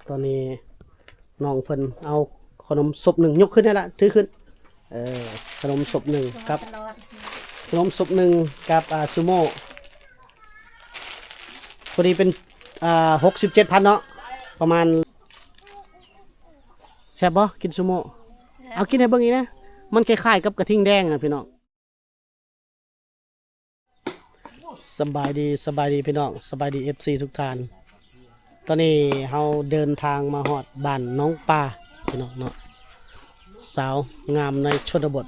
ตอนนี้น้องเพิ่นเอาขนมศพหนึ่งยกขึ้นได้ละถือขึ้นขนมศพหนึ่งกับขนมศพหนึ่งกับซูโม่พอดีเป็น67,000เนาะประมาณแซ่บบ่กินซูโม่เอากินให้เบิ่งอีกนะมันคล้ายๆกับกระทิงแดงนะพี่น้องสบายดีพี่น้องสบายดี FC ทุกท่านตอนนี้เราเดินทางมาฮอดบ้านน้องปลาพี่น้องเนาะสาวงามในชนบท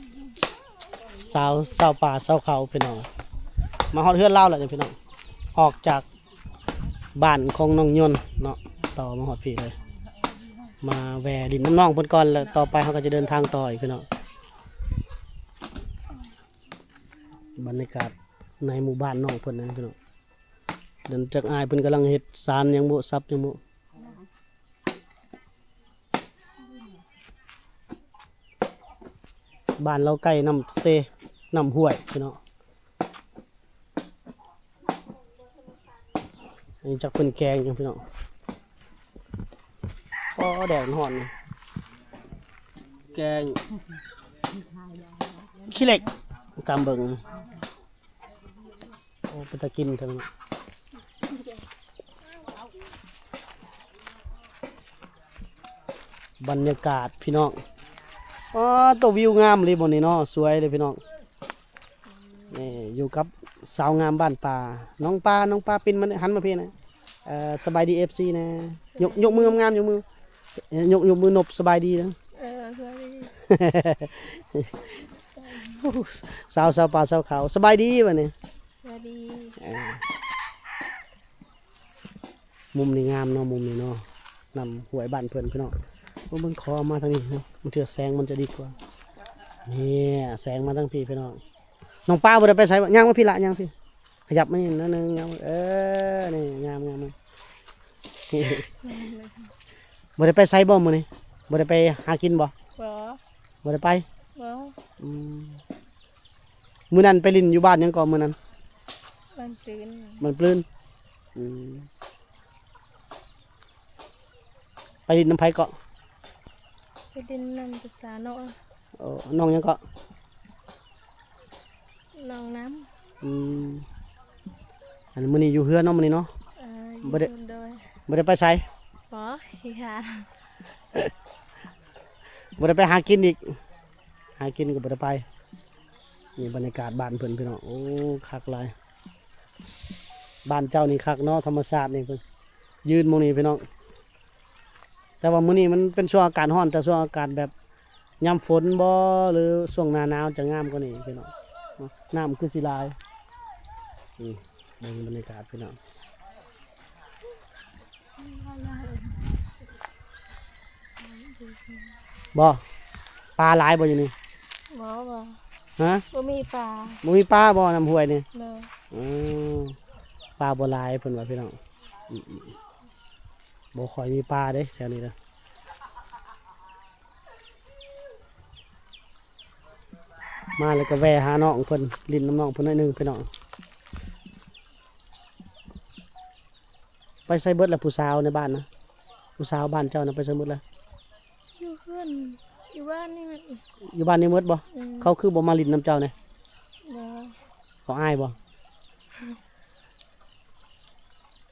สาวป่าสาวเขาพี่น้องมาฮอดเฮือนเล่าแหละพี่น้องออกจากบ้านของน้องยนต์เนาะต่อมาฮอดพี่เลยมาแวะดินน้องเพิ่นก่อนแล้วต่อไปเขาก็จะเดินทางต่ออีกพี่น้องบรรยากาศในหมู่บ้านน้องเพิ่นนะพี่น้องเดินจากอายเพิ่นกำลังเฮ็ดสารยังบ่ซับยังบ่บ้านเราใกล้น้ำเซน้ำห้วยพี่น้องอันนี้จากเพิ่นแกงยังพี่น้องแดดร้อนนะแกงขี้เหล็กตามเบิ่งเป็นตะกินทั้งบรรยากาศพี่น้องตัววิวงามเลยบนนี้เนาะสวยเลยพี่น้องนี่อยู่กับสาวงามบ้านป่าน้องปลาปินมันหันมาเพียนะสบายดี FC นะยกมืองามยกมือยกมือนบสบายดีนะสวัสดีสาวป่าสาวเขาสบายดีวะเนี่ยสวัสดีมุมนี้งามเนาะมุมนี้เนาะนำหวยบ้านเพื่อนพี่น้องมันขอมาทางนี้เนาะมันเถื่อแสงมันจะดีกว่านี่แสงมาทางพี่พี่น้องน้องป้าบ่ได้ไปใส่ย่างมาพี่ละย่างพี่ขยับมานี่นิดนึงย่างนี่งามบ่ได้ไปใส่บ่มื้อนี้บ่ได้ไปหากินบ่บ่ได้ไปมื้อนั้นไปลินอยู่บ้านยังก่อนมื้อนั้นมันปลื้นไปลินน้ำไผเกาะไปดินน้ำภาษาโนน้องยังเกาะน้องน้อันนี้มื้อนี้อยู่เฮือนเนาะมื้อนี้เนาะบ่ได้ไปใส่ขี้ขาบ่ได้ไปหากินอีกหากินก็บ่ได้ไปนี่บรรยากาศบ้านเพิ่นพี่น้องโอ้คักหลายบ้านเจ้านี่คักเนาะธรรมชาตินี่เพิ่นยืนมองนี่พี่น้องแต่ว่ามื้อนี้มันเป็นช่วงอากาศร้อนแต่ช่วงอากาศแบบยามฝนบ่หรือช่วงหน้าหนาวจะงามกว่านี้พี่น้องน้ำคือสิหลายนี่บรรยากาศพี่น้องบ่ปลาหลายบ่อยู่นี่ฮะบ่มีปลามีปลาบ่น้ำห้วยนี่เด้อปลาบ่หลายเพิ่นว่าพี่น้องบ่ค่อยมีปลาเด้แถวนี้เด้อมาแล้วก็แวะหาน้องเพิ่นลิ้นน้ำน้องเพิ่นหน่อยนึงพี่น้องไปใส่เบิดแล้วผู้สาวในบ้านนะผู้สาวบ้านเจ้านะไปใส่เบิดแล้วอยู่เพื่อนอยู่บ้านนี่มันอยู่บ้านนี่หมดบ่เขาคือบ่มาลิ้นน้ำเจ้าเนี่ยเขาอายบ่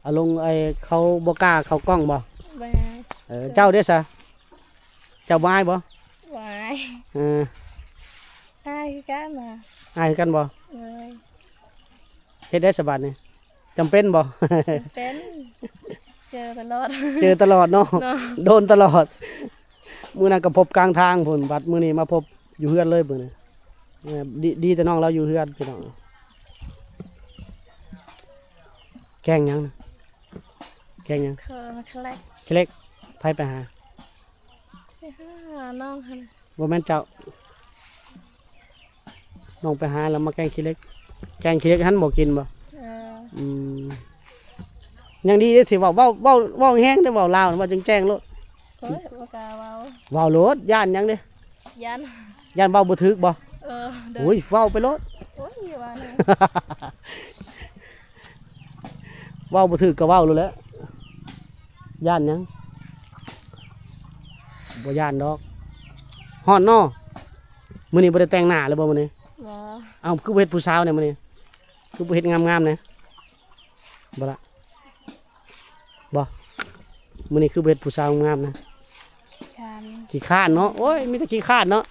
เอาลงเขาบ่กล้าเขากล้องบ่เจ้าเด้อซะเจ้าบ่อายบ่อายคือกันอายกันบ่เฮ็ดได้สบายนี่จำเป็นบ่เป็นเจอตลอดเนาะโดนตลอดมื้อนั้นก็พบกลางทางพุ่นบัดมื้อนี้มาพบอยู่เฮือนเลยมื้อนี้ดีแต่น้องเราอยู่เฮือนพี่น้องแกงยังเล็กไผไปหาน้องค่ะบ่แม่นเจ้าน้องไปหาแล้วมาแกงขี้เล็กหันบ่กินบ่ยังดีที่เว้าแห้งได้เว้าลาวเว้าแจ้งๆโลดบ่กล้าเว้าโลดย่านยังเด้ย่านเว้าบ่ถึกบ่โอ้ยเว้าไปโลดว่านี่เว้าบ่ถึกก็เว้าโลดแหล้วย่านยัง บ่ย่านดอกฮ้อนเนาะมื้อนี้บ่ได้แต่งหน้าเลยบ่มื้อนี้ บ่ เอ้าคือบ่เฮ็ดผู้สาวเนี่ยมื้อนี้คือบ่เฮ็ดงามๆเนี่ยบ่ละบ่มื้อนี้คือบ่เฮ็ดผู้สาวงามนะ การ ขี้คร้านเนาะโอ้ยมีแต่ขี้คร้านเนาะ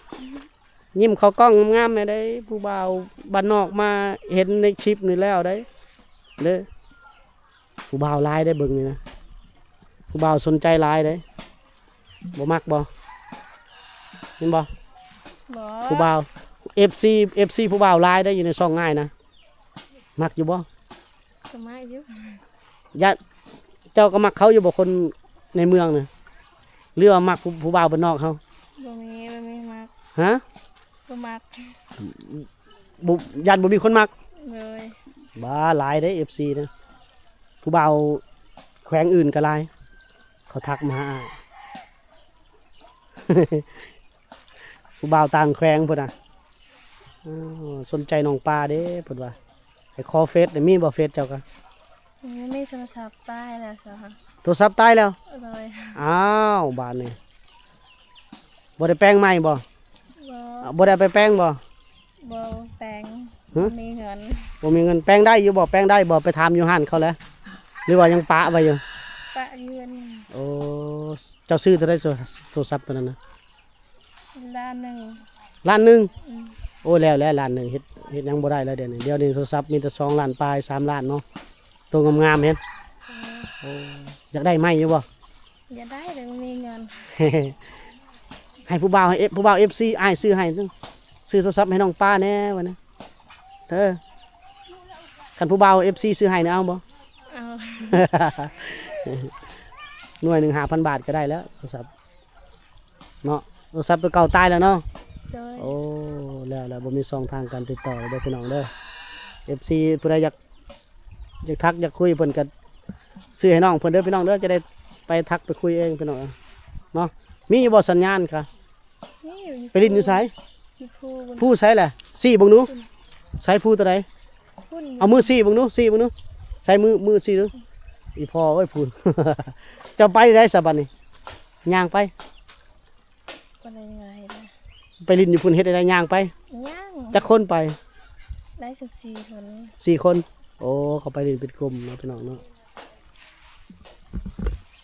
ยิ้มเข้ากล้องงามๆแม่ได้ผู้บ่าวบ้านนอกมาเห็นในคลิปนี่แล้วได้เด้อผู้บ่าวหลายได้เบิ่งนี่นะผู้บ่าวสนใจหลายได้บ่มักบ่เห็นบ่ บ่ ผู้บ่าว FC ผู้บ่าวหลายได้อยู่ในช่องง่ายนะมักอยู่บ่ ก็มาอยู่ ญาติเจ้าก็มักเขาอยู่บ่คนในเมืองน่ะหรือว่ามักผู้บ่าวบ้านนอกเขา บ่มีมัก ฮะ บ่มัก บ่ญาติบ่มีคนมัก เลย บ้าหลายได้ FC นะผู้บ่าวแขวงอื่นก็หลายเขาทักมาหาอ้าย ผู้บ่าวต่างแขวงพุ่นน่ะอ้าวสนใจน้องปลาเด้เพิ่นว่าให้ขอเฟซได้มีบ่เฟซเจ้าก็ มีโทรศัพท์ใต้แล้วซะค่ะ โทรศัพท์ตายแล้ว เลย อ้าวบาดนี้บ่ได้แปลงใหม่บ่ บ่ บ่ได้ไปแปลงบ่ บ่แปลง ฮะ มีเงิน บ่มีเงินแปลงได้อยู่บ่แปลงได้บ่ไปถามอยู่ห้านเขาแล้วหรือว่ายังปะไว้อยู่ ปะเงิน โอ้เจ้าซื้อเท่าไรโทรศัพท์ตัวนั้นนะ ล้านหนึ่ง ล้านหนึ่ง อืม โอ้แล้วล้านหนึ่งเฮ็ดยังบ่ได้แล้วเดี๋ยวนี้โทรศัพท์มีแต่2 ล้านปลาย3 ล้านเนาะตัวงามๆเห็นโอ้อยากได้ไหมอยู่บ่ อย่าได้เลยมีเงิน ให้ผู้บ่าวผู้บ่าว FC อ้ายซื้อให้ซื้อโทรศัพท์ให้น้องป้าแน่วันนี้เด้อคันผู้บ่าว FC ซื้อให้เนี่ยเอาบ่ เอา หน่วยหนึ่ง5,000 บาทก็ได้แล้วโทรศัพท์เนาะโทรศัพท์ตัวเก่าตายแล้วเนาะ โดย โอ้แล้วบ่มีช่องทางการติดต่อเด้อพี่น้องเด้อ FC ผู้ใดอยากทักอยากคุยเพิ่นก็ซื้อให้น้องเพิ่นเด้อพี่น้องเด้อจะได้ไปทักไปคุยเองพี่น้องเนาะมีอยู่บ่สัญญาณค่ะ นี่อยู่ ไปลิ้นอยู่ไส ที่ผู้บน ผู้ใช้แหละสี่เบิ่งดูใช้ผู้ตัวใด พุ่น เอามือสี่เบิ่งดูสี่เบิ่งดูใช้มือสี่ดูอีพ่อเอ้ยพูด จะไปได้สะบัดนี่ย่างไป อะไรยังไงนะ ไปลิ้นอยู่พุ่นเฮ็ดได้ย่างไป ย่าง จักคนไป ได้14คน 4 คน โอ้เขาไปลิ้นเป็นกลุ่มเนาะพี่น้องเนาะ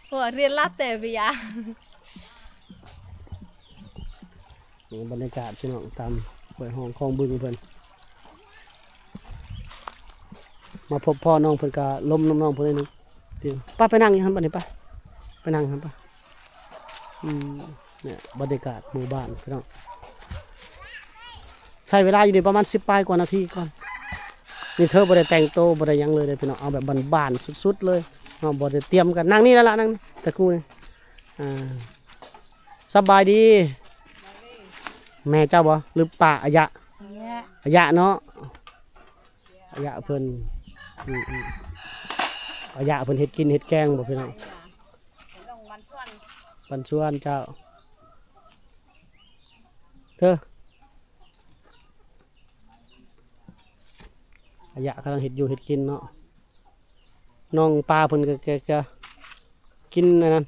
โอ้เรียนลาเตวิยา นี่บรรยากาศพี่น้องตามห้วยห้องคลองบึงเพิ่นมาพบพ่อน้องเพิ่นก็ล้มน้องเพิ่นเลยนึงเดี๋ยวป้าไปนั่งอยู่หั่นบัดนี้ป้าไปนั่งหั่นป้าเนี่ยบรรยากาศหมู่บ้านพี่น้องใช้เวลาอยู่นี่ประมาณ10 ปลายกว่านาทีก่อนนี่เธอบ่ได้แต่งโตวบ่ได้หยังเลยเด้อพี่น้องเอาแบบบ้านๆสุดๆเลยเนาะบ่ได้เตรียมกันนั่งนี่แล้วล่ะนั่งตะกูนี่สบายดี แม่เจ้าบ่หรือป่าอายะ เนี่ย อายะเนาะอายะเพิ่นอายะเพิ่นเฮ็ดกินเฮ็ดแกงบ่พี่น้องบันชวนเจ้าเธออายะกำลังเฮ็ดอยู่เฮ็ดกินเนาะน้องปลาเพิ่นก็กินอันนั้น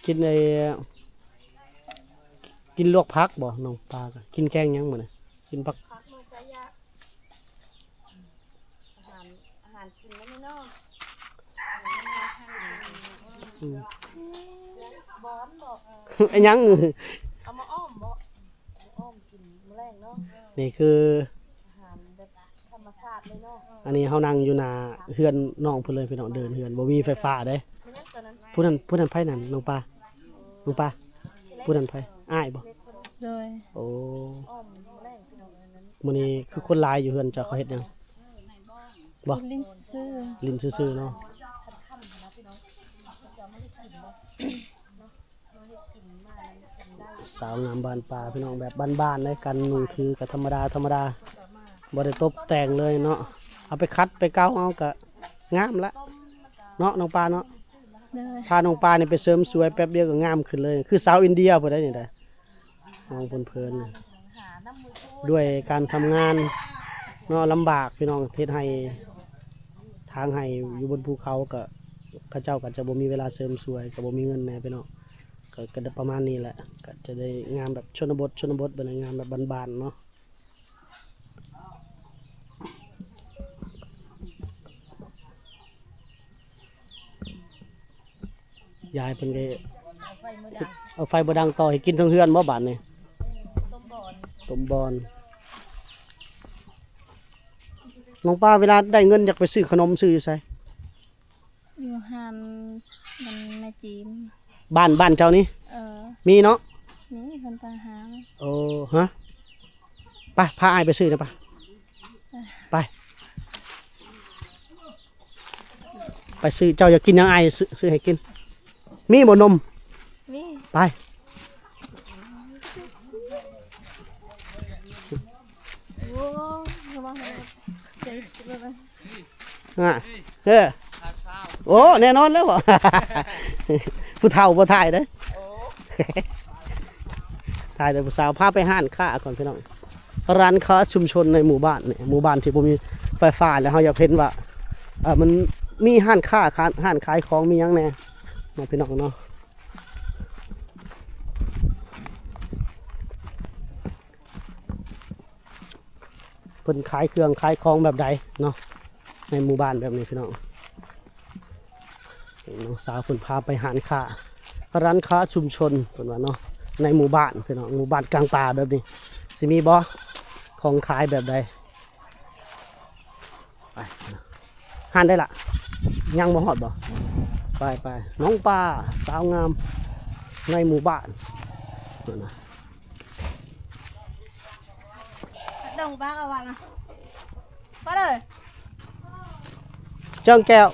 กินไอ้กินลวกผักบ่น้องปลาก็กินแกงหยังมื้อนี้กินผัก พักมือสายะอาหารกินแล้วไม่นอก บอนบอก ไอ้หยัง เอามาอ้อมบอกอ้อมกินมื้อแรงเนาะ นี่คือ อาหารแบบธรรมชาติเลยเนาะ อันนี้เฮานั่งอยู่หน้าเฮือนน้องเพิ่นเลยพี่น้องเดินเฮือนบ่มีไฟฟ้าเด้ ไม่นั่นตอนนั้น ผู้นั้นไผนั่นน้องปลาผู้นั้นไผอ้ายบ่ โดย โอ้ อ้อมมื้อแรงพี่น้องอันนั้น มื้อนี้คือคนหลายอยู่เฮือนเจ้าเขาเฮ็ดหยังบ่ ลิ้นซื่อ ลิ้นซื่อๆเนาะสาวงามบ้านป่าพี่น้องแบบบ้านๆเลยกันมือถือก็ธรรมดาบ่ได้ตบแต่งเลยเนาะเอาไปคัดไปเกาเอาก็งามละเนาะน้องปลาเนาะ โดย พาน้องปลานี่ไปเสริมสวยแป๊บเดียวก็งามขึ้นเลย คือสาวอินเดียพุ่นได้นี่ได้มองเพลินๆน่ะด้วยการทำงานเนาะลำบากพี่น้องเฮ็ดให้ทางให้อยู่บนภูเขาก็เขาเจ้าก็จะบ่มีเวลาเสริมสวยก็บ่มีเงินแหน่พี่น้อง ก็ได้ประมาณนี้แหละก็จะได้งานแบบชนบทเป็นงานแบบบานๆเนาะยายเป็นไงเอาไฟบ่ดังต่อให้กินทั้งเฮือนบ่บาดนี่ต้มบอนน้องป้าเวลาได้เงินอยากไปซื้อขนมซื้ออยู่ไส อยู่หันมันแม่จีม บ้านเจ้านี่มีเนาะ นี่คนตาหาง โอ้ฮะไปพาอ้ายไปซื้อนะป่ะไปไปซื้อเจ้าอยากกินยังไงซื้อให้กินมีบ่นม นี่ ไป โอ้ระวังเลยเจ๊ระวัง อ่ะโอ้แน่นอนแล้วบ่ ผู้เฒ่าบ่ถ่ายเด้อ ถ่ายแต่ผู้สาวพาไปห้านค้าก่อนพี่น้องร้านค้าชุมชนในหมู่บ้านเนี่ยหมู่บ้านที่บ่มีไฟฟ้าแล้วเฮาอยากเห็นว่ามันมีห้านค้าห้านขายของมีหยังแหน่เนาะพี่น้องเนาะเพิ่นขายเครื่องขายของแบบใดเนาะในหมู่บ้านแบบนี้พี่น้องน้องสาวเพิ่นพาไปห้านค้าร้านค้าชุมชนเพิ่นว่าเนาะในหมู่บ้านพี่น้องหมู่บ้านกลางป่าแบบนี้สิมีบ่ของขายแบบใดไปห้านได้ละยังบ่ฮอดบ่ไปน้องปลาสาวงามในหมู่บ้านนะ ดงบ้าเอาวันนะไปเลย เจ้าแก้ว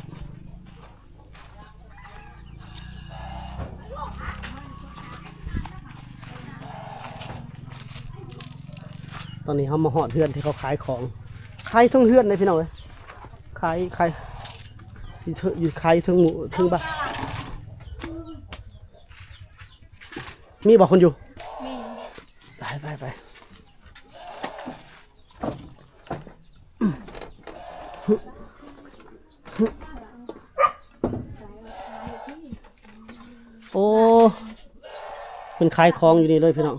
ตอนนี้เขามาหอดเฮือนที่เขาขายของขายทั้งเฮือนเลยพี่น้องเลยขายอยู่ขายทั้งหมู่ทั้งบ้านมีบอกคนอยู่ มี ไปโอ้เป็นขายของอยู่นี่เลยพี่น้อง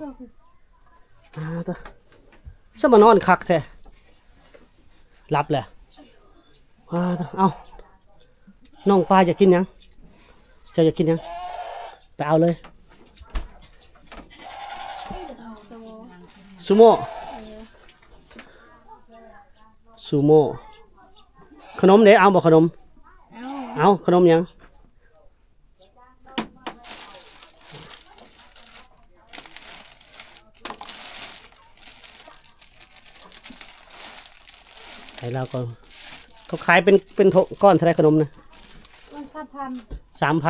ตัวสมานอนคักแท้รับแหละเอาน้องปลาอยากกินยังจะอยากกินยังไปเอาเลยซูโม่ขนมเดี๋ยวเอาบอกขนมเอาขนมยังไอ้เราก็เขาขายเป็นก้อนเท่าไรขนมนะ 3,000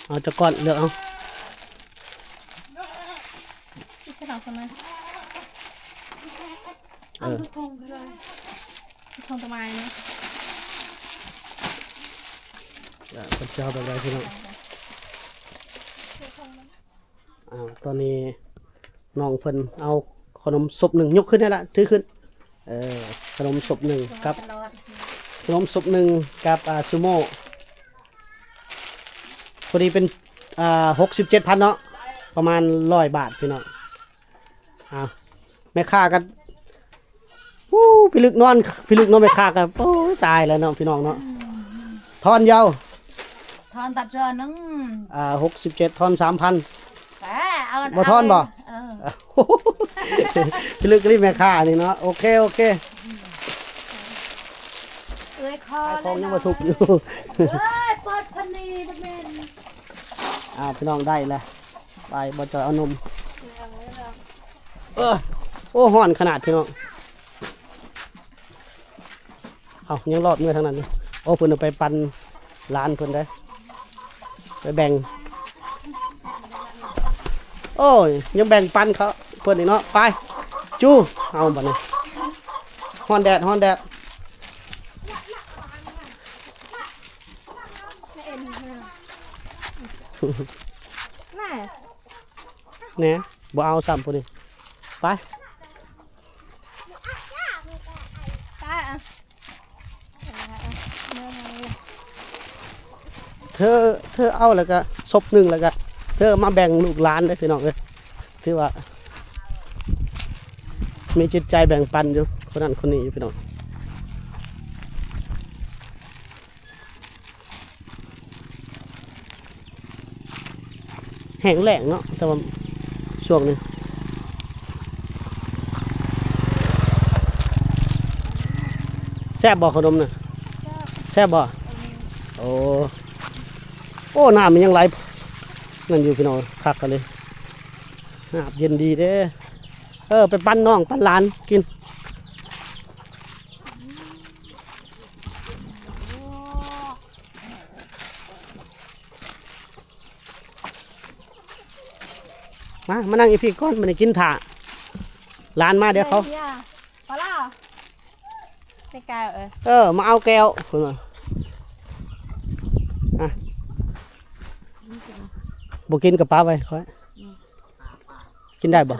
เอาจะก้อนเลือกเอา ไม่ใช่หรอกใช่ไหมทุกทงไปเลยทุกทงตะไม้นะ คนเช้าแบบไรพี่น้องตอนนี้น้องเพิ่นเอาขนมศพหนึ่งยกขึ้นได้ละถือขึ้นขนมศพหนึ่งครับขนมศพหนึ่งกับซูโม่พอดีเป็น67,000เนาะประมาณ100 บาทพี่น้องแม่ค้ากันพี่ลึกนอนแม่ค้ากันโอ้ตายแล้วเนาะพี่น้องเนาะทอนยาว ทอนตัดเรือนึง67ทอน 3,000เอา บ่ทอนบ่พี่ลึกรีบแม่ค้านี่เนาะโอเคเอ้ยคอ ขายของยังมาถูกอยู่ เปิดพันนีบัดแม่น พี่น้องได้แล้วไปบ่จอยเอานมโอ้ห่อนขนาดพี่น้องยังรอดเมื่อทางนั้นนี่โอ้เพิ่นเอาไปปั่นร้านเพิ่นได้ไปแบ่งโอ้ยยังแบ่งปันเขาเพิ่นอีกเนาะไปจู้เอาบัดนี้ฮ้อนแดดเนี่ยบ่เอาซ้ำพุ่นนี่ไป เธอเอาแล้วก็ศพหนึ่งแล้วก็เธอมาแบ่งลูกหลานได้พี่น้องเลยถือว่ามีจิตใจแบ่งปันอยู่คนนั้นคนนี้อยู่พี่น้องแห้งแล้งเนาะแต่ว่าช่วงนี้แซ่บบ่ขนมน่ะแซ่บบ่โอ้น้ำมันยังไหลนั่นอยู่พี่น้องคักกันเลยน้ำเย็นดีเด้ไปปั้นน้องปั้นหลานกินมานั่งอีพี่ก้อนมันกินถ่าหลานมาเดี๋ยวเขา พอแล้วในกายมาเอาแก้วคุณมาบ่กินกับป้าไปค่อยกินได้บ่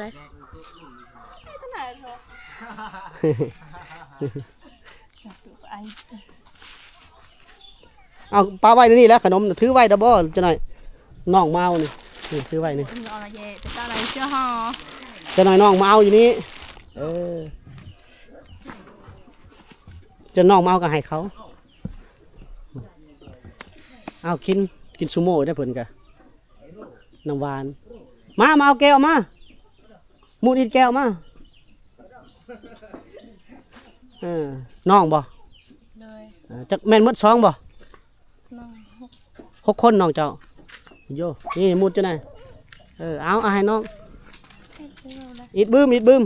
เอาป้าไว้นี่แหล้วขนมถือไว้ดับเบิ้ลจะหน่อยน้องเมานี่ถือไว้นี่จะหน่อยน้องเมาอยู่นี่จะน้องเมาก็ให้เขาเอากินซูโม่ได้ผลกะน้ำหวานมาเอาแก้วมามูดอีกแก้วมาน้องบ่จักแม่นมดสองบ่6 คนน้องเจ้าโยนี่มูดจะไหนเอาให้น้องอีดบึ้ม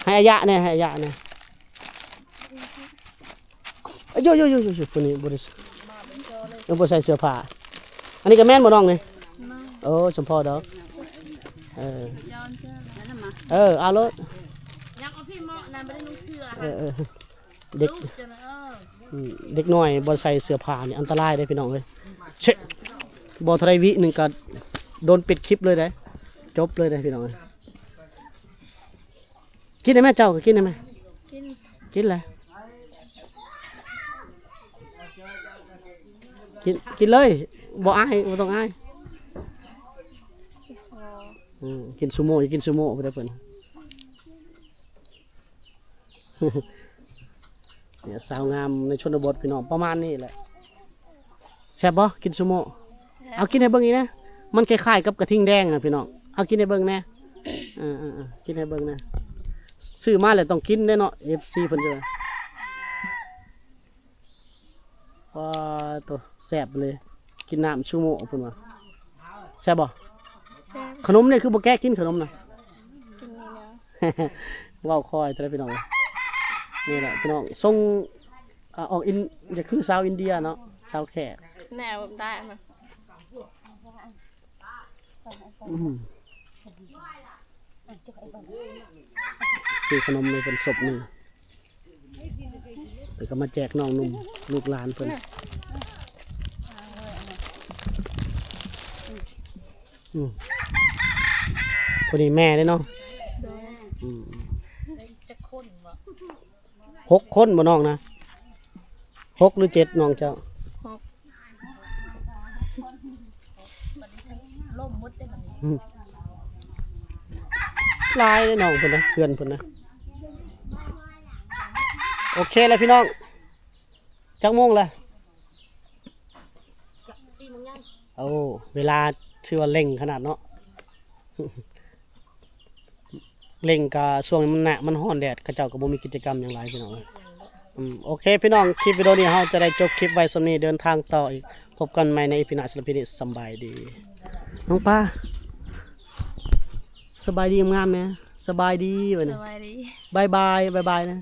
ให้อายะเนี่ยโยคนนี้บริสุทธิ์ยังบ่ใส่เสื้อผ้าอันนี้ก็แม่นบ่น้องนี่สมพอดอกเอารถยังเอาพี่เหมาะนั่นบ่ได้นุ่งเสื้อเด็กน้อยบ่ใส่เสื้อผ้านี่อันตรายเด้พี่น้องเอ้ยเช็บ่เท่าไรวินึงก็โดนปิดคลิปเลยเด้จบเลยเด้พี่น้องเอ้ยกินได้ไหมเจ้าก็กินได้ไหมกินเลยกินเลยบ่อายบ่ต้องอายกินซูโม่กินซูโม่ไปได้เพิ่นเนี่ยสาวงามในชนบทพี่น้องประมาณนี้แหละแซ่บบ่กินซูโม่เอากินให้เบิ่งอีกนะมันคล้ายๆกับกระทิงแดงนะพี่น้องเอากินให้เบิ่งแน่กินให้เบิ่งนะซื้อมาแล้วต้องกินแน่เนาะ FC เพิ่นจะว้าตัวแซ่บเลยกินน้ำซูโม่เพิ่นว่าแซ่บบ่ขนมเนี่ยคือบ่แก้กินขนมนะว้าวคอยแต่ละพี่น้องนี่แหละพี่น้องทรงออกจะคือชาวอินเดียเนาะชาวแขกแนวได้มาซื้อขนมเลยเป็นศพหนึ่งแต่ก็มาแจกน้องนุ่มลูกหลานเพิ่นคนนี้แม่ได้เนาะ6 คนบ่น้องนะ6 หรือ 7น้องเจ้าลายเลยน้องเพิ่นนะเพื่อนเพิ่นนะโอเคเลยพี่น้องจักโมงละเวลาชื่อว่าเร่งขนาดเนาะเร่งกับช่วงมันหนักมันร้อนแดดกระเจ้าก็บ่มีกิจกรรมอย่างไรพี่น้องโอเคพี่น้องคลิปวิดีโอนี้เราจะได้จบคลิปไว้สำนี้เดินทางต่ออีกพบกันใหม่ในอีพีหน้าสำหรับพี่สบายดีน้องป้าสบายดีงามไหมสบายดีวันนี้บายบายนะ